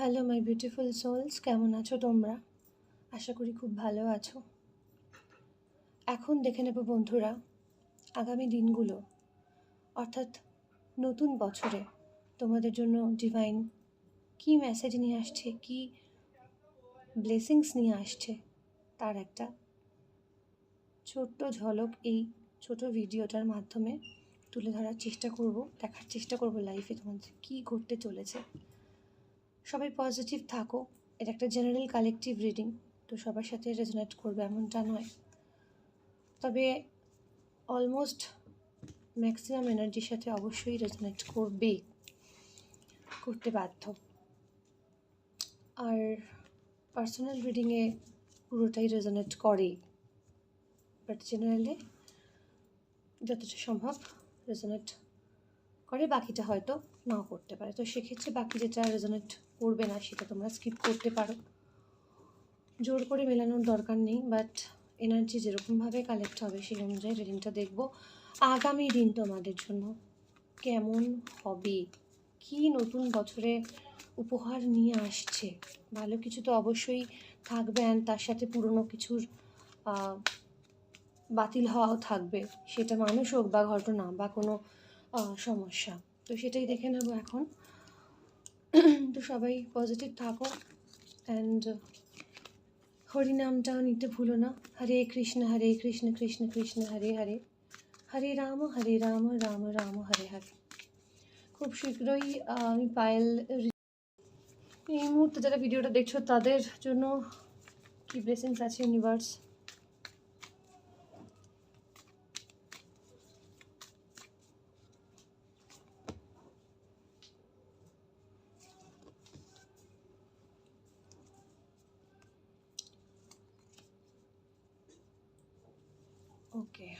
Hello my beautiful sols, কেমন আছো তোমরা? আশা করি খুব ভালো আছো। এখন দেখে নেব বন্ধুরা, আগামী দিনগুলো অর্থাৎ নতুন বছরে তোমাদের জন্য ডিভাইন কী মেসেজ নিয়ে আসছে, কী ব্লেসিংস নিয়ে আসছে, তার একটা ছোট্ট ঝলক এই ছোট ভিডিওটার মাধ্যমে তুলে ধরার চেষ্টা করব, দেখার চেষ্টা করব লাইফে তোমাদের কী ঘটতে চলেছে। সবাই পজিটিভ থাকো। এটা একটা জেনারেল কালেকটিভ রিডিং, তো সবার সাথে রেজোনেট করবে এমনটা নয়, তবে অলমোস্ট ম্যাক্সিমাম এনার্জির সাথে অবশ্যই রেজোনেট করতে বাধ্য। আর পার্সোনাল রিডিংয়ে পুরোটাই রেজোনেট করে, বাট জেনারেলে যতটা সম্ভব রেজোনেট করে, বাকিটা হয়তো নাও করতে পারে। তো সেক্ষেত্রে বাকি যেটা রেজোনেট করবে না সেটা তোমরা স্কিপ করতে পারো, জোর করে মেলানোর দরকার নেই। বাট এনার্জি যেরকমভাবে কালেক্ট হবে সেই অনুযায়ী রিডিংটা দেখব। আগামী দিন তোমাদের জন্য কেমন হবে, কি নতুন বছরে উপহার নিয়ে আসছে। ভালো কিছু তো অবশ্যই থাকবে, অ্যান্ড তার সাথে পুরনো কিছুর বাতিল হওয়াও থাকবে, সেটা মানুষ হোক বা ঘটনা বা কোনো সমস্যা। তো সেটাই দেখে নেব এখন। তো সবাই পজিটিভ থাকো, অ্যান্ড হরিনামটাও নিতে ভুলো না। হরে কৃষ্ণ কৃষ্ণ কৃষ্ণ হরে হরে, হরে রাম রাম রাম হরে হরে। খুব শীঘ্রই আমি পায়েল, এই মুহূর্তে যারা ভিডিওটা দেখছো তাদের জন্য কি ব্লেসিংস আছে ইউনিভার্স, ওকে।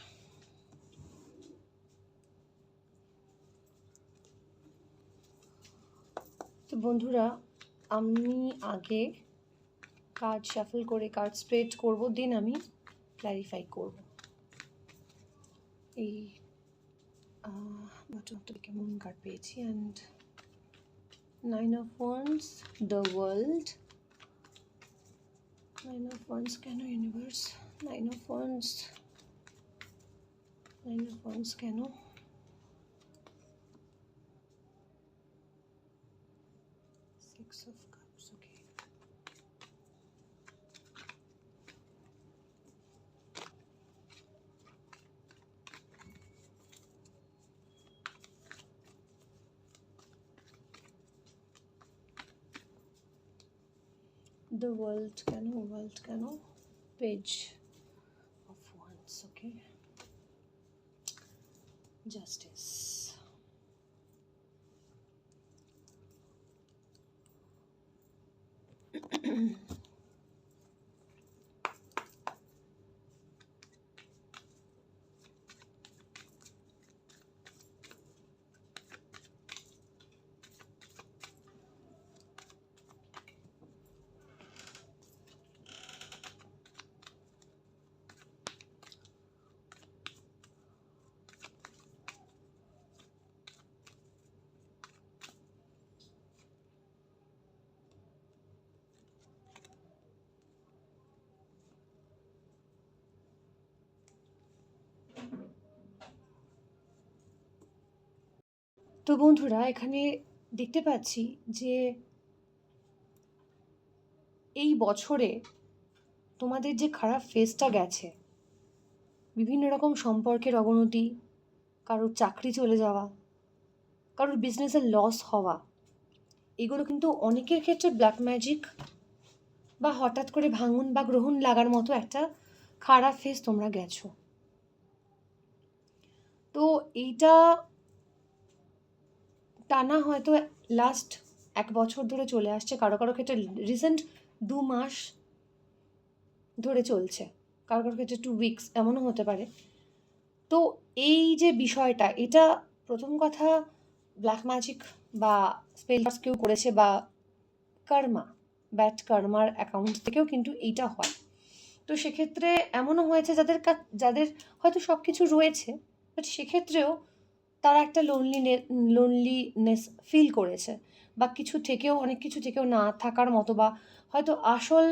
তো বন্ধুরা, আমি আগে কার্ড শাফল করে কার্ড স্প্রেড করব, দেন আমি ক্ল্যারিফাই করব। এই বটম থেকে মুন কার্ড পেয়েছি, and 9 of Wands, the world, 9 of Wands কেন universe, 9 of Wands, 9 of Wands কেন, Six of Cups, okay. The world কেন, Page of Wands, okay. Justice, তো বন্ধুরা এখানে দেখতে পাচ্ছি যে এই বছরে তোমাদের যে খারাপ ফেজটা গেছে, বিভিন্ন রকম সম্পর্কের অবনতি, কারোর চাকরি চলে যাওয়া, কারোর বিজনেসের লস হওয়া, এগুলো কিন্তু অনেকের ক্ষেত্রে ব্ল্যাক ম্যাজিক বা হঠাৎ করে ভাঙন বা গ্রহণ লাগার মতো একটা খারাপ ফেজ তোমরা গেছো। তো এইটা টানা হয়তো লাস্ট 1 বছর ধরে চলে আসছে, কারো কারো ক্ষেত্রে রিসেন্ট 2 মাস ধরে চলছে, কারো কারো ক্ষেত্রে 2 উইকস এমনও হতে পারে। তো এই যে বিষয়টা, এটা প্রথম কথা ব্ল্যাক ম্যাজিক বা স্পেল কেউ করেছে, বা কর্মা, ব্যাড কর্মার অ্যাকাউন্ট থেকেও কিন্তু এইটা হয়। তো সেক্ষেত্রে এমনও হয়েছে যাদের হয়তো সব কিছু রয়েছে, বাট সেক্ষেত্রেও তারা একটা লোনলিনেস ফিল করেছে, বা কিছু থেকেও অনেক কিছু থেকেও না থাকার মতো, বা হয়তো আসল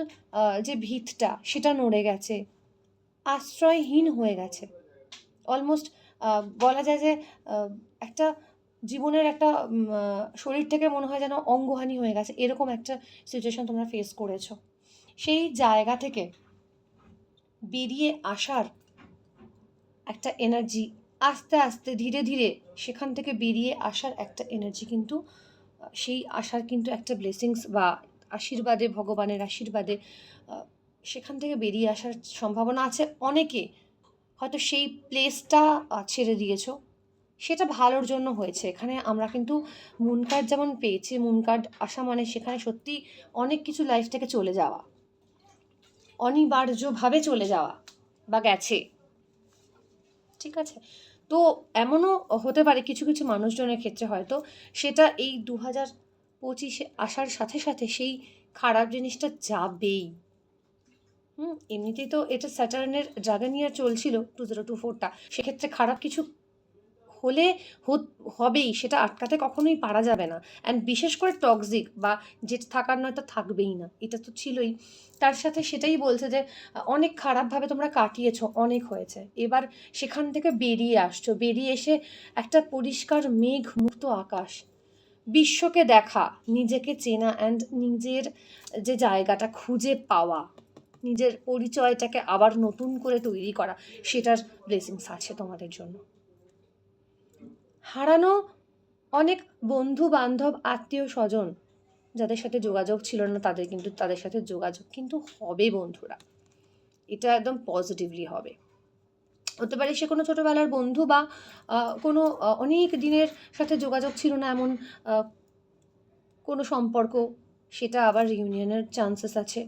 যে ভিতটা সেটা নড়ে গেছে, আশ্রয়হীন হয়ে গেছে। অলমোস্ট বলা যায় যে একটা জীবনের একটা শরীর থেকে মনে হয় যেন অঙ্গহানি হয়ে গেছে, এরকম একটা সিচুয়েশন তোমরা ফেস করেছো। সেই জায়গা থেকে বেরিয়ে আসার একটা এনার্জি, আস্তে আস্তে ধীরে ধীরে সেখান থেকে বেরিয়ে আসার একটা এনার্জি কিন্তু, সেই আসার কিন্তু একটা ব্লেসিংস বা আশীর্বাদে, ভগবানের আশীর্বাদে সেখান থেকে বেরিয়ে আসার সম্ভাবনা আছে। অনেকে হয়তো সেই প্লেসটা ছেড়ে দিয়েছো, সেটা ভালোর জন্য হয়েছে। এখানে আমরা কিন্তু মুন কার্ড যেমন পেয়েছি, মুন কার্ড আসা মানে সেখানে সত্যি অনেক কিছু লাইফ থেকে চলে যাওয়া, অনিবার্যভাবে চলে যাওয়া বা গেছে, ঠিক আছে? তো এমনও হতে পারে কিছু কিছু মানুষজনের ক্ষেত্রে হয়তো সেটা এই 2025-এ আসার সাথে সাথে সেই খারাপ জিনিসটা যাবেই। এমনিতেই তো এটা স্যাটার্নের ড্রাগন ইয়ার চলছিল 2024টা, সেক্ষেত্রে খারাপ কিছু হলে হবেই, সেটা আটকাতে কখনোই পারা যাবে না। অ্যান্ড বিশেষ করে টক্সিক বা যেটা থাকার নয় তা থাকবেই না, এটা তো ছিলই। তার সাথে সেটাই বলছে যে অনেক খারাপভাবে তোমরা কাটিয়েছো, অনেক হয়েছে, এবার সেখান থেকে বেরিয়ে আসছো, বেরিয়ে এসে একটা পরিষ্কার মেঘ মুক্ত আকাশ, বিশ্বকে দেখা, নিজেকে চেনা অ্যান্ড নিজের যে জায়গাটা খুঁজে পাওয়া, নিজের পরিচয়টাকে আবার নতুন করে তৈরি করা, সেটার ব্লেসিংস আছে তোমাদের জন্য। হারানো অনেক বন্ধু বান্ধব, আত্মীয় স্বজন যাদের সাথে যোগাযোগ ছিল না, তাদের সাথে যোগাযোগ কিন্তু হবে বন্ধুরা, এটা একদম পজিটিভলি হবে। হতে পারে সে কোনো ছোটোবেলার বন্ধু বা কোনো অনেক দিনের সাথে যোগাযোগ ছিল না এমন কোনো সম্পর্ক, সেটা আবার রিউনিয়নের চান্সেস আছে।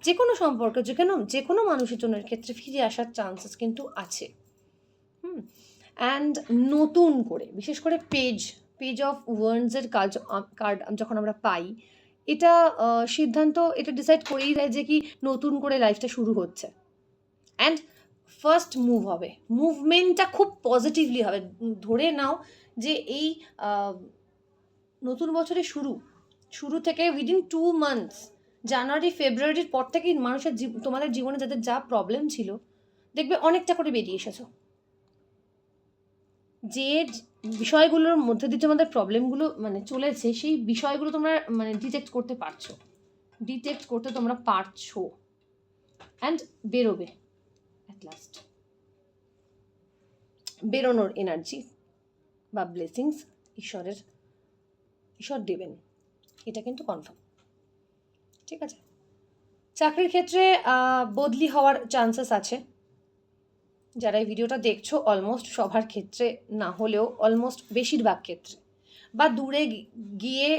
যে কোনো সম্পর্ক, যে কোনো মানুষের জন্য ক্ষেত্রে ফিরে আসার চান্সেস কিন্তু আছে। অ্যান্ড নতুন করে বিশেষ করে পেজ অফ ওয়ান্ডসের কার্ড যখন আমরা পাই, এটা সিদ্ধান্ত এটা ডিসাইড করেই দেয় যে কি নতুন করে লাইফটা শুরু হচ্ছে। অ্যান্ড ফার্স্ট মুভ হবে, মুভমেন্টটা খুব পজিটিভলি হবে। ধরে নাও যে এই নতুন বছরের শুরু থেকে উইদিন 2 মান্থস, জানুয়ারি ফেব্রুয়ারির পর থেকেই মানুষের তোমাদের জীবনে যাদের যা প্রবলেম ছিল দেখবে অনেকটা করে বেরিয়ে এসেছো। যে বিষয়গুলোর মধ্যে দিয়ে তোমাদের প্রবলেমগুলো মানে চলেছে, সেই বিষয়গুলো তোমরা মানে ডিটেক্ট করতে তোমরা পারছো, অ্যান্ড বেরোবে অ্যাট লাস্ট। বেরোনোর এনার্জি বা ব্লেসিংস ঈশ্বর দেবেন, এটা কিন্তু কনফার্ম, ঠিক আছে? চাকরির ক্ষেত্রে বদলি হওয়ার চান্সেস আছে। যারা এই ভিডিওটা দেখছো অলমোস্ট সবার ক্ষেত্রে না হলেও অলমোস্ট বেশিরভাগ ক্ষেত্রে, বা দূরে গিয়ে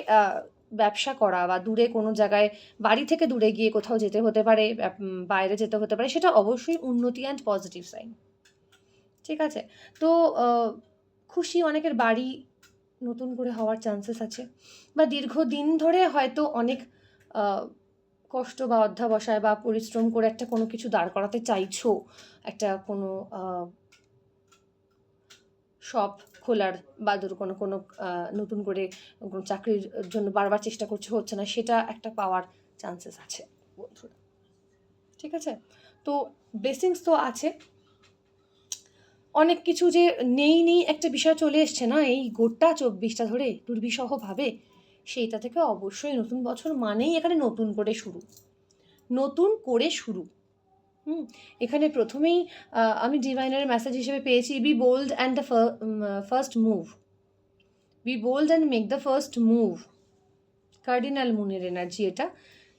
ব্যবসা করা বা দূরে কোনো জায়গায় বাড়ি থেকে দূরে গিয়ে কোথাও যেতে হতে পারে, বাইরে যেতে হতে পারে, সেটা অবশ্যই উন্নতি অ্যান্ড পজিটিভ সাইন, ঠিক আছে? তো খুশি অনেকের বাড়ি নতুন করে হওয়ার চান্সেস আছে, বা দীর্ঘদিন ধরে হয়তো অনেক কষ্ট বা অধ্যাবসায় বা পরিশ্রম করে একটা কোনো কিছু দাঁড় করাতে চাইছো, একটা কোনো শপ খোলার বা ধরো কোনো নতুন করে কোনো চাকরির জন্য বারবার চেষ্টা করছো, হচ্ছে না, সেটা একটা পাওয়ার চান্সেস আছে বন্ধুরা, ঠিক আছে? তো ব্লেসিংস তো আছে, অনেক কিছু যে নেই একটা বিষয় চলে এসছে না এই গোটা 24টা ধরে দুর্বিষহভাবে, সেইটা থেকে অবশ্যই নতুন বছর মানেই এখানে নতুন করে শুরু। এখানে প্রথমেই আমি ডিভাইনের মেসেজ হিসেবে পেয়েছি, be bold and the first move, be bold and make the first move. Cardinal মুনের এনার্জি এটা,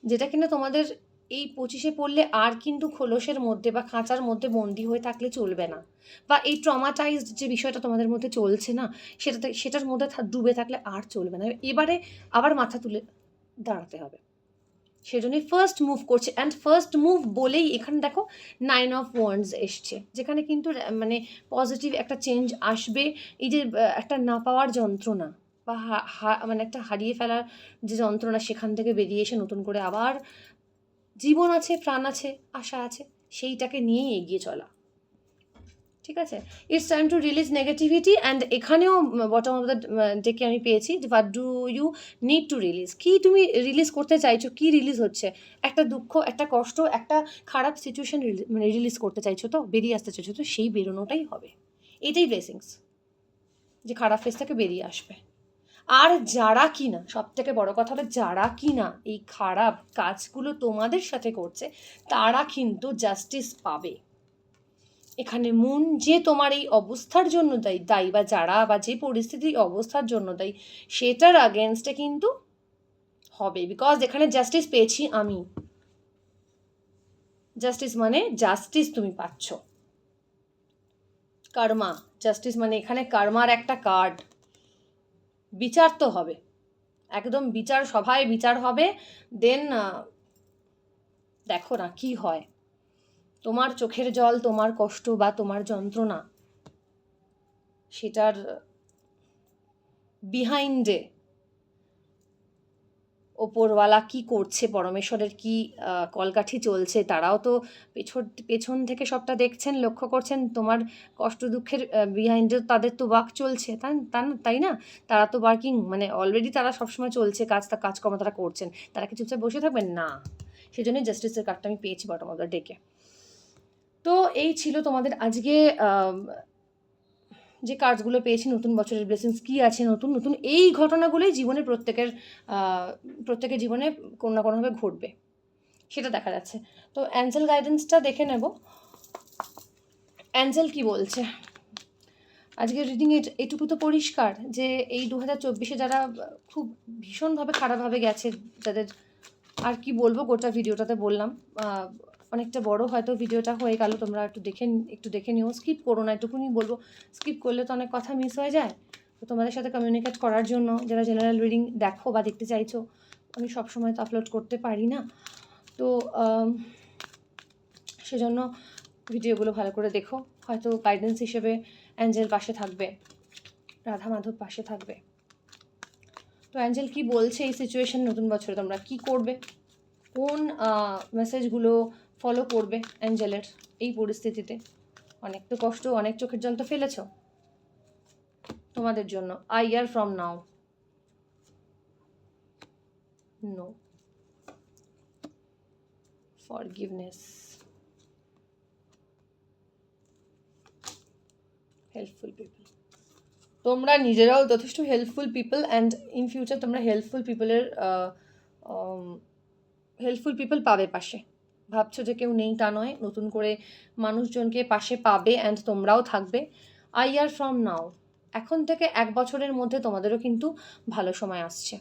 যেটা কিনা তোমাদের এই 25-এ পড়লে আর কিন্তু খোলসের মধ্যে বা খাঁচার মধ্যে বন্দি হয়ে থাকলে চলবে না, বা এই ট্রমাটাইজড যে বিষয়টা তোমাদের মধ্যে চলছে না, সেটার মধ্যে ডুবে থাকলে আর চলবে না, এবারে আবার মাথা তুলে দাঁড়াতে হবে। সেজন্যই ফার্স্ট মুভ করছে, অ্যান্ড ফার্স্ট মুভ বলেই এখানে দেখো 9 অফ ওয়ান্ডস এসছে, যেখানে কিন্তু মানে পজিটিভ একটা চেঞ্জ আসবে। এই যে একটা না পাওয়ার যন্ত্রণা বা মানে একটা হারিয়ে ফেলার যে যন্ত্রণা, সেখান থেকে বেরিয়ে এসে নতুন করে আবার জীবন আছে, প্রাণ আছে, আশা আছে, সেইটাকে নিয়েই এগিয়ে চলা। ঠিক আছে, it's time to release negativity. And এখানেও বটম অফ দ্য ডেকে আমি পেয়েছি what do you need to release. কী তুমি রিলিজ করতে চাইছো, কী রিলিজ হচ্ছে? একটা দুঃখ, একটা কষ্ট, একটা খারাপ সিচুয়েশান মানে রিলিজ করতে চাইছো, তো বেরিয়ে আসতে চাইছো, তো সেই বেরোনোটাই হবে। এটাই ব্লেসিংস, যে খারাপ ফেস থেকে বেরিয়ে আসবে। আর যারা কিনা, সব থেকে বড় কথা হলো, যারা কিনা এই খারাপ কাজগুলো তোমাদের সাথে করছে, তারা কিন্তু জাস্টিস পাবে। এখানে মুন যে তোমার এই অবস্থার জন্য দায়ী বা যারা বা যে পরিস্থিতির অবস্থার জন্য দায়ী, সেটার আগেনস্টে কিন্তু হবে। বিকজ এখানে জাস্টিস পেয়েছি আমি। জাস্টিস মানে জাস্টিস তুমি পাচ্ছ। কর্মা, জাস্টিস মানে এখানে কর্মার একটা কার্ড। বিচার তো হবে, একদম বিচার, সভায় বিচার হবে। দেন দেখো না কি হয়। তোমার চোখের জল, তোমার কষ্ট বা তোমার যন্ত্রণা, সেটার বিহাইন্ডে ওপরওয়ালা কি করছে, পরমেশ্বরের কি কলকাঠি চলছে, তারাও তো পেছন থেকে সবটা দেখছেন, লক্ষ্য করছেন। তোমার কষ্ট দুঃখের বিহাইন্ডে তাদের তো ওয়ার্ক চলছে, তাই না? তারা তো ওয়ার্কিং, মানে অলরেডি তারা সবসময় চলছে, কাজকর্ম তারা করছেন। তারা কি চুপচাপ বসে থাকবেন না? সেই জন্যই জাস্টিসের কার্ডটা আমি পেয়েছি বটম অফ দ্য ডেকে। তো এই ছিল তোমাদের আজকে যে কার্ডসগুলো পেয়েছি, নতুন বছরের ব্লেসিংস কী আছে, নতুন নতুন এই ঘটনাগুলোই জীবনে প্রত্যেকের জীবনে কোনো না কোনোভাবে ঘটবে, সেটা দেখা যাচ্ছে। তো অ্যাঞ্জেল গাইডেন্সটা দেখে নেব, অ্যাঞ্জেল কি বলছে। আজকের রিডিং এটুকু তো পরিষ্কার যে এই 2024-এ যারা খুব ভীষণভাবে খারাপভাবে গেছে, যাদের আর কি বলবো, গোটা ভিডিওটাতে বললাম, অনেকটা বড় হয়তো ভিডিওটা হয়ে গেল, তোমরা একটু দেখে নিও, স্কিপ করো না, এটুকুনি বলবো। স্কিপ করলে তো অনেক কথা মিস হয়ে যায়। তো তোমাদের সাথে কমিউনিকেট করার জন্য, যারা জেনারেল রিডিং দেখো বা দেখতে চাইছো, আমি সবসময় তো আপলোড করতে পারি না, তো সেজন্য ভিডিওগুলো ভালো করে দেখো। হয়তো গাইডেন্স হিসেবে অ্যাঞ্জেল পাশে থাকবে, রাধা মাধব পাশে থাকবে। তো অ্যাঞ্জেল কি বলছে এই সিচুয়েশন, নতুন বছরে তোমরা কি করবে, কোন মেসেজগুলো ফলো করবে অ্যাঞ্জেলের এই পরিস্থিতিতে? অনেক তো কষ্ট, অনেক চোখের জল তো ফেলেছ তোমাদের জন্য। A year from now, no forgiveness, helpful people. তোমরা নিজেরাও যথেষ্ট helpful people, and in future তোমরা হেল্পফুল পিপল পাবে পাশে। ভাবছো যে কেউ নেই তা নয়, নতুন করে মানুষজনকে পাশে পাবে, অ্যান্ড তোমরাও থাকবে। আ ইয়ার ফ্রম নাও, এখন থেকে 1 বছরের মধ্যে তোমাদেরও কিন্তু ভালো সময় আসছে,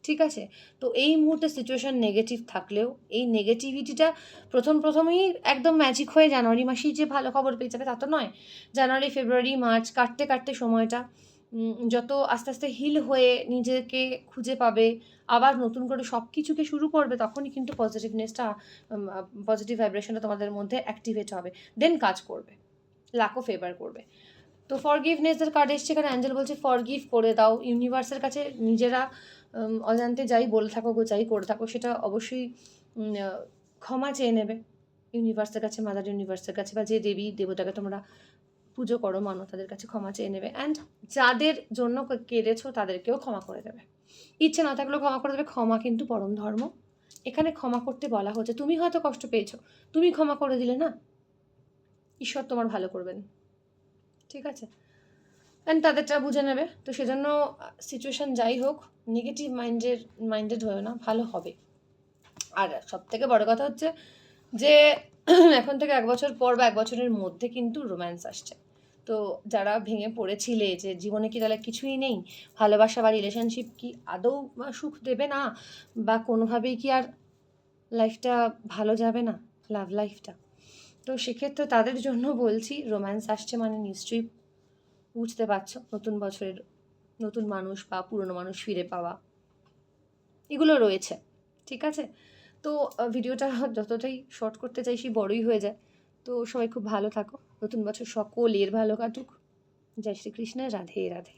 ঠিক আছে? তো এই মুহূর্তে সিচুয়েশান নেগেটিভ থাকলেও, এই নেগেটিভিটিটা প্রথমেই একদম ম্যাজিক হয়ে জানুয়ারি মাসেই যে ভালো খবর পেয়ে যাবে তা তো নয়। জানুয়ারি, ফেব্রুয়ারি, মার্চ কাটতে সময়টা যত আস্তে আস্তে হিল হয়ে নিজেকে খুঁজে পাবে, আবার নতুন করে সব কিছুকে শুরু করবে, তখনই কিন্তু পজিটিভ ভাইব্রেশনটা তোমাদের মধ্যে অ্যাক্টিভেট হবে, দেন কাজ করবে, লাকও ফেভার করবে। তো ফরগিভনেসের কার্ড এসছে, এখানে অ্যাঞ্জেল বলছে ফরগিভ করে দাও। ইউনিভার্সের কাছে নিজেরা অজান্তে যাই বলে থাকো, যাই করে থাকো, সেটা অবশ্যই ক্ষমা চেয়ে নেবে ইউনিভার্সের কাছে, মাদার ইউনিভার্সের কাছে, বা যে দেবী দেবতাকে তোমরা পুজো করো, মানো, তাদের কাছে ক্ষমা চেয়ে নেবে। অ্যান্ড যাদের জন্য কেঁদেছো তাদেরকেও ক্ষমা করে দেবে, ইচ্ছে না থাকলেও ক্ষমা করে দেবে। ক্ষমা কিন্তু পরম ধর্ম। এখানে ক্ষমা করতে বলা হচ্ছে, তুমি হয়তো কষ্ট পেয়েছো, তুমি ক্ষমা করে দিলে না, ঈশ্বর তোমার ভালো করবেন, ঠিক আছে? অ্যান্ড তাদেরটা বুঝে নেবে। তো সেজন্য সিচুয়েশান যাই হোক, নেগেটিভ মাইন্ডেড হয়েও না, ভালো হবে। আর সবথেকে বড় কথা হচ্ছে যে এখন থেকে 1 বছর পর বা 1 বছরের মধ্যে কিন্তু রোম্যান্স আসছে। তো যারা ভেঙে পড়েছিলে যে জীবনে কি তাহলে কিছুই নেই, ভালোবাসা বা রিলেশনশিপ কি আদৌ সুখ দেবে না, বা কোনোভাবেই কি আর লাইফটা ভালো যাবে না, লাভ লাইফটা, তো সেক্ষেত্রে তাদের জন্য বলছি, রোম্যান্স আসছে মানে নিশ্চয়ই বুঝতে পারছো, নতুন বছরের নতুন মানুষ বা পুরনো মানুষ ফিরে পাওয়া, এগুলো রয়েছে, ঠিক আছে? তো ভিডিওটা যতটাই শর্ট করতে চাইছি বড়ই হয়ে যায়। তো সবাই খুব ভালো থাকো, নতুন বছর সকলের ভালো কাটুক। জয় শ্রীকৃষ্ণ, রাধে রাধে।